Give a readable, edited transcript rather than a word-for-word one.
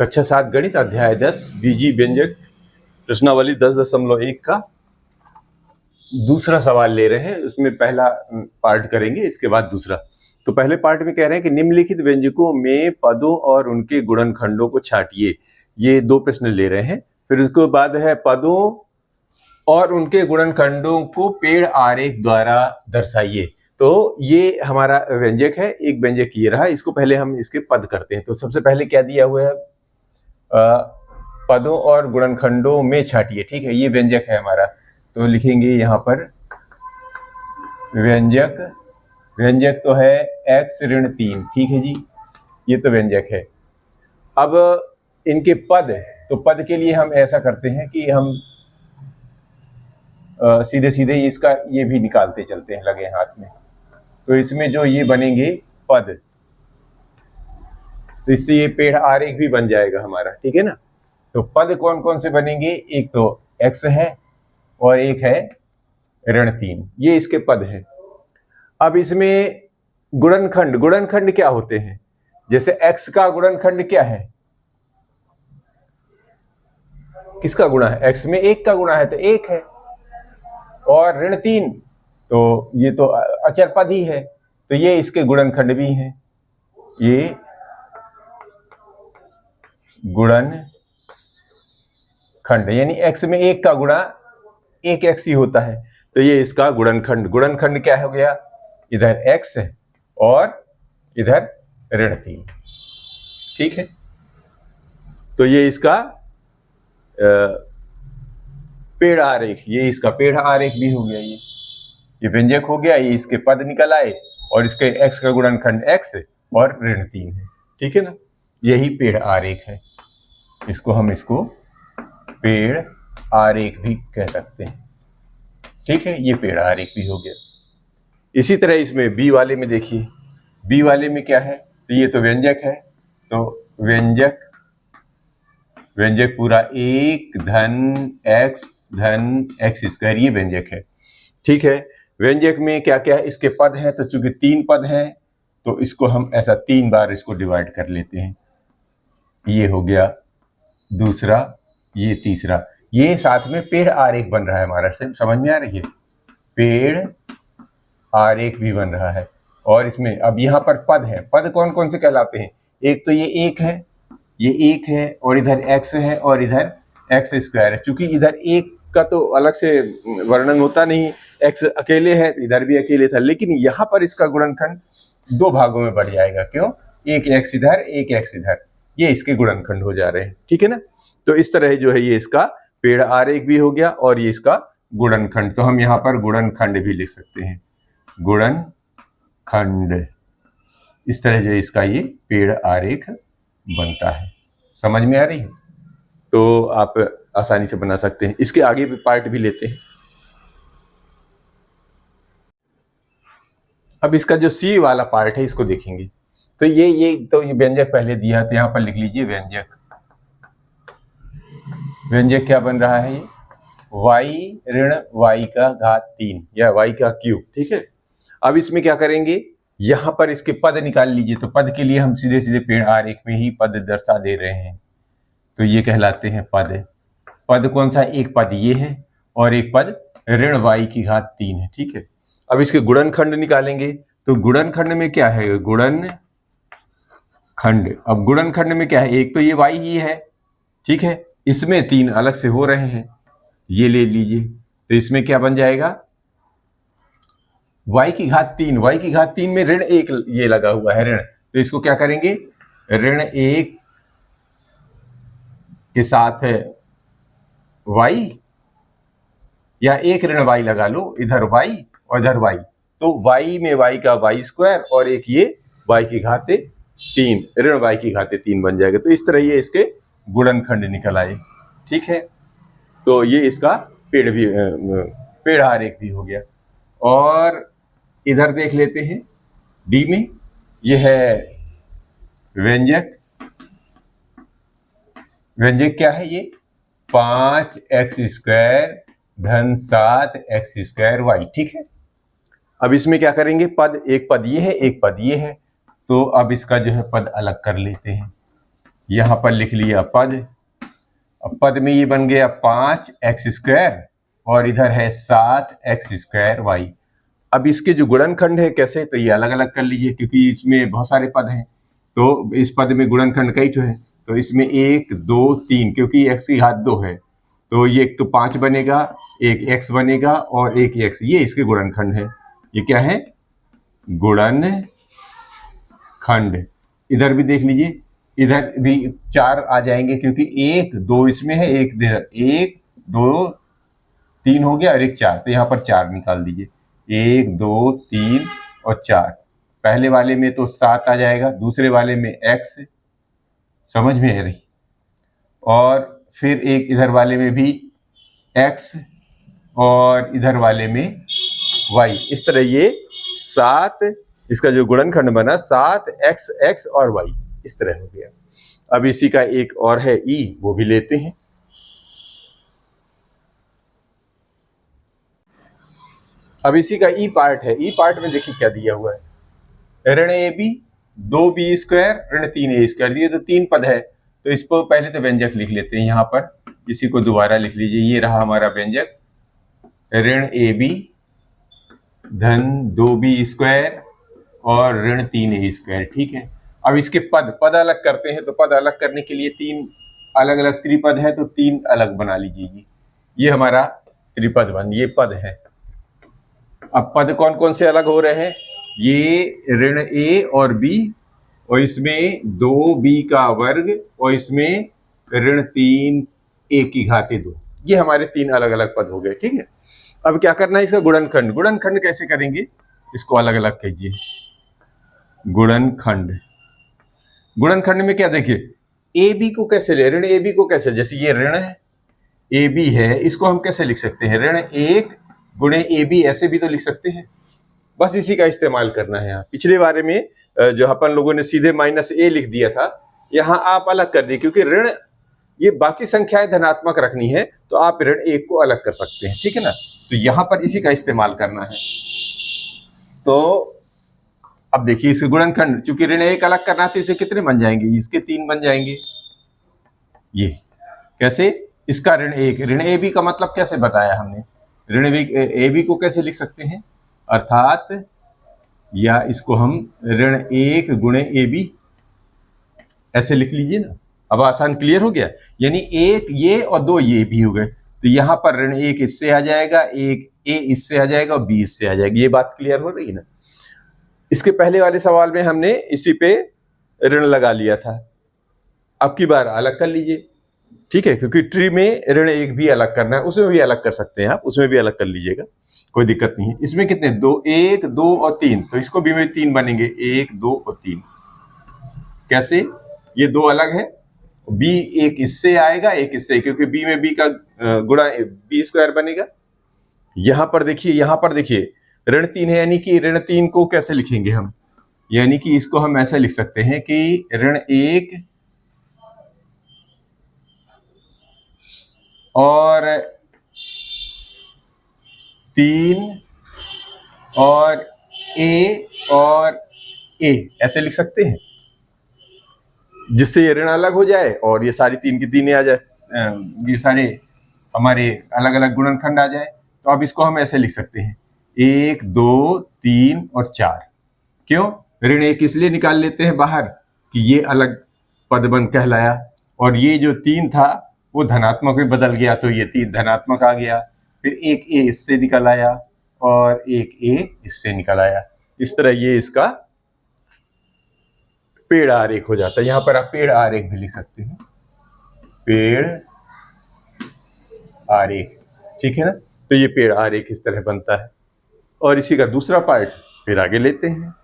कक्षा 7 गणित अध्याय 10 बीजी व्यंजक प्रश्नावली 10.1 का दूसरा सवाल ले रहे हैं। उसमें पहला पार्ट करेंगे, इसके बाद दूसरा। तो पहले पार्ट में कह रहे हैं कि निम्नलिखित व्यंजकों में पदों और उनके गुणनखंडों को छांटिए। ये 2 प्रश्न ले रहे हैं। फिर उसके बाद है पदों और उनके गुणनखंडों को पेड़ आरेख द्वारा दर्शाइए। तो ये हमारा व्यंजक है, एक व्यंजक ये रहा। इसको पहले हम इसके पद करते हैं। तो सबसे पहले क्या दिया हुआ है, पदों और गुणनखंडों में छांटिए। ठीक है, ये व्यंजक है हमारा। तो लिखेंगे यहाँ पर व्यंजक तो है x ऋण 3। ठीक है जी, ये तो व्यंजक है। अब इनके पद, तो पद के लिए हम ऐसा करते हैं कि हम सीधे सीधे इसका ये भी निकालते चलते हैं लगे हाथ में। तो इसमें जो ये बनेंगे पद, तो इससे ये पेड़ आरेख भी बन जाएगा हमारा। ठीक है ना। तो पद कौन कौन से बनेंगे, एक तो x है और एक है ऋण 3, ये इसके पद है। अब इसमें गुणनखंड क्या होते हैं, जैसे x का गुणनखंड क्या है, किसका गुणा है, x में 1 का गुणा है तो 1 है। और ऋण 3 तो ये तो अचर पद ही है, तो ये इसके गुणनखंड भी हैं। ये गुणनखंड यानी x में 1 का गुणा 1x ही होता है, तो ये इसका गुणनखंड क्या हो गया, इधर x है और इधर ऋण 3। ठीक है, तो ये इसका पेड़ आरेख, ये इसका पेड़ आरेख भी हो गया। ये व्यंजक हो गया, ये इसके पद निकल आए और इसके x का गुणनखंड x और ऋण 3 है। ठीक है ना, यही पेड़ आरेख है। इसको पेड़ आरेख भी कह सकते हैं। ठीक है, ये पेड़ आरेख भी हो गया। इसी तरह इसमें b वाले में देखिए, b वाले में क्या है, तो ये तो व्यंजक है। तो व्यंजक पूरा 1 धन x स्क्वायर, ये व्यंजक है। ठीक है, व्यंजक में क्या क्या है, इसके पद हैं। तो चूंकि 3 पद हैं तो इसको हम ऐसा 3 बार इसको डिवाइड कर लेते हैं। ये हो गया दूसरा, ये तीसरा, ये साथ में पेड़ आरेख बन रहा है हमारा। से समझ में आ रही है, पेड़ आरेख भी बन रहा है। और इसमें अब यहाँ पर पद है। पद कौन कौन से कहलाते हैं, एक तो ये 1 है, ये 1 है और इधर x है और इधर x स्क्वायर है। चूंकि इधर 1 का तो अलग से वर्णन होता नहीं, x अकेले है, इधर भी अकेले था, लेकिन यहाँ पर इसका गुणनखंड 2 भागों में बढ़ जाएगा। क्यों, एक x इधर, एक x इधर, ये इसके गुणनखंड हो जा रहे हैं। ठीक है ना। तो इस तरह जो है ये इसका पेड़ आरेख भी हो गया और ये इसका गुणनखंड। तो हम यहाँ पर गुणनखंड भी लिख सकते हैं, गुणनखंड। इस तरह जो इसका ये पेड़ आरेख बनता है। समझ में आ रही है, तो आप आसानी से बना सकते हैं। इसके आगे भी पार्ट भी लेते हैं। अब इसका जो सी वाला पार्ट है इसको देखेंगे। तो ये व्यंजक पहले दिया, तो यहां पर लिख लीजिए व्यंजक क्या बन रहा है, ये y ऋण y का घात 3 या y का क्यूब। ठीक है, अब इसमें क्या करेंगे, यहां पर इसके पद निकाल लीजिए। तो पद के लिए हम सीधे सीधे पेड़ आरेख में ही पद दर्शा दे रहे हैं। तो ये कहलाते हैं पद कौन सा, एक पद ये है और एक पद ऋण y की घात 3 है। ठीक है, अब इसके गुणनखंड निकालेंगे। तो गुणनखंड में क्या है, अब गुणनखंड में क्या है, एक तो ये y ही है। ठीक है, इसमें 3 अलग से हो रहे हैं, ये ले लीजिए। तो इसमें क्या बन जाएगा, y की घात 3 में ऋण 1 ये लगा हुआ है ऋण। तो इसको क्या करेंगे, ऋण 1 के साथ y या 1 ऋण y लगा लो, इधर y और इधर y। तो y में y का y स्क्वायर और एक ये y की घात 3, ऋण y की घात 3 बन जाएगा। तो इस तरह ये इसके गुणनखंड निकल आए। ठीक है, तो ये इसका पेड़ आरेख भी हो गया। और इधर देख लेते हैं डी में, ये है व्यंजक क्या है, ये 5x स्क्वायर धन 7x स्क्वायर y। ठीक है, अब इसमें क्या करेंगे, एक पद ये है, एक पद ये है। तो अब इसका जो है पद अलग कर लेते हैं। यहां पर लिख लिया पद। अब पद में ये बन गया 5x² और इधर है 7x² y। अब इसके जो गुणनखंड है कैसे, तो ये अलग अलग कर लीजिए क्योंकि इसमें बहुत सारे पद हैं। तो इस पद में गुणनखंड कई तो है, तो इसमें 1 2 3, क्योंकि x की घात 2 है तो ये एक तो 5 बनेगा, एक x बनेगा और एक x, ये इसके गुणनखंड है। ये क्या है, गुणनखंड। इधर भी देख लीजिए, इधर भी 4 आ जाएंगे क्योंकि 1 2 इसमें है, 1 2 3 हो गया और एक 4, तो यहाँ पर 4 निकाल दीजिए। 1 2 3 और 4। पहले वाले में तो 7 आ जाएगा, दूसरे वाले में x, समझ में आ रही, और फिर एक इधर वाले में भी x और इधर वाले में y। इस तरह ये 7, इसका जो गुणनखंड बना 7x x और y, इस तरह हो गया। अब इसी का एक और है e, वो भी लेते हैं। अब इसी का ई पार्ट है। ई पार्ट में देखिए क्या दिया हुआ है, ऋण AB 2b² ऋण 3a², ये तो 3 पद है, तो इसको पहले तो व्यंजक लिख लेते हैं। यहाँ पर इसी को दोबारा लिख लीजिए, ये रहा हमारा व्यंजक, ऋण AB धन 2b² और ऋण 3a²। ठीक है, अब इसके पद अलग करते हैं, तो पद अलग करने के लिए 3 अलग अलग त्रिपद है, तो 3 अलग बना लीजिए। ये हमारा त्रिपद बन, ये पद है। अब पद कौन कौन से अलग हो रहे हैं, ये ऋण a और b, और इसमें 2b का वर्ग, और इसमें ऋण 3a की घाते 2, ये हमारे 3 अलग अलग पद हो गए। ठीक है, अब क्या करना है, इसका गुणनखंड। गुणनखंड कैसे करेंगे, इसको अलग अलग कीजिए। गुणनखंड, गुणनखंड में क्या देखिए, AB को कैसे ले, ऋण AB को कैसे, जैसे ये ऋण है AB है, इसको हम कैसे लिख सकते हैं, ऋण 1 गुणे AB, ऐसे भी तो लिख सकते हैं। बस इसी का इस्तेमाल करना है यहाँ। पिछले बारे में जो अपन लोगों ने सीधे -a लिख दिया था, यहाँ आप अलग कर दिए, क्योंकि ऋण ये बाकी संख्याएं धनात्मक रखनी है, तो आप ऋण 1 को अलग कर सकते हैं। ठीक है ना, तो यहाँ पर इसी का इस्तेमाल करना है। तो अब देखिए इसके गुणनखंड, चूंकि ऋण 1 अलग करना है तो इसे कितने बन जाएंगे, इसके 3 बन जाएंगे। ये कैसे, इसका ऋण 1, ऋण AB का मतलब कैसे बताया हमने, ऋण AB को कैसे लिख सकते हैं, अर्थात या इसको हम ऋण 1 गुणे AB ऐसे लिख लीजिए ना। अब आसान क्लियर हो गया, यानी 1 ये और 2 ये भी हो गए, तो यहाँ पर ऋण 1 इससे आ जाएगा, 1 a इससे आ जाएगा और b इससे आ जाएगी। ये बात क्लियर हो रही है ना। इसके पहले वाले सवाल में हमने इसी पे ऋण लगा लिया था, अब की बार अलग कर लीजिए। ठीक है, क्योंकि ट्री में ऋण 1 भी अलग करना है, उसमें भी अलग कर सकते हैं आप, उसमें भी अलग कर लीजिएगा, कोई दिक्कत नहीं है। इसमें कितने, 2 1 2 और 3, तो इसको भी में 3 बनेंगे, 1 2 और 3। कैसे, ये 2 अलग है, b एक इससे आएगा, एक इससे, क्योंकि b में b का गुणा b² बनेगा। यहाँ पर देखिए ऋण 3 है, यानी कि ऋण 3 को कैसे लिखेंगे हम, यानी कि इसको हम ऐसे लिख सकते हैं कि ऋण 1 और 3 और a ऐसे लिख सकते हैं, जिससे ये ऋण अलग हो जाए और ये सारी 3 की 3 आ जाए, ये सारे हमारे अलग अलग गुणनखंड आ जाए। तो अब इसको हम ऐसे लिख सकते हैं, 1 2 3 और 4। क्यों, ऋण 1 इसलिए निकाल लेते हैं बाहर कि ये अलग पद बन कहलाया, और ये जो 3 था वो धनात्मक में बदल गया, तो ये 3 धनात्मक आ गया। फिर एक a इससे निकल आया और एक a इससे निकल आया। इस तरह ये इसका पेड़ आरेख हो जाता है। यहाँ पर आप पेड़ आरेख भी लिख सकते हैं, पेड़ आरेख। ठीक है ना, तो ये पेड़ आरेख इस तरह बनता है। और इसी का दूसरा पार्ट फिर आगे लेते हैं।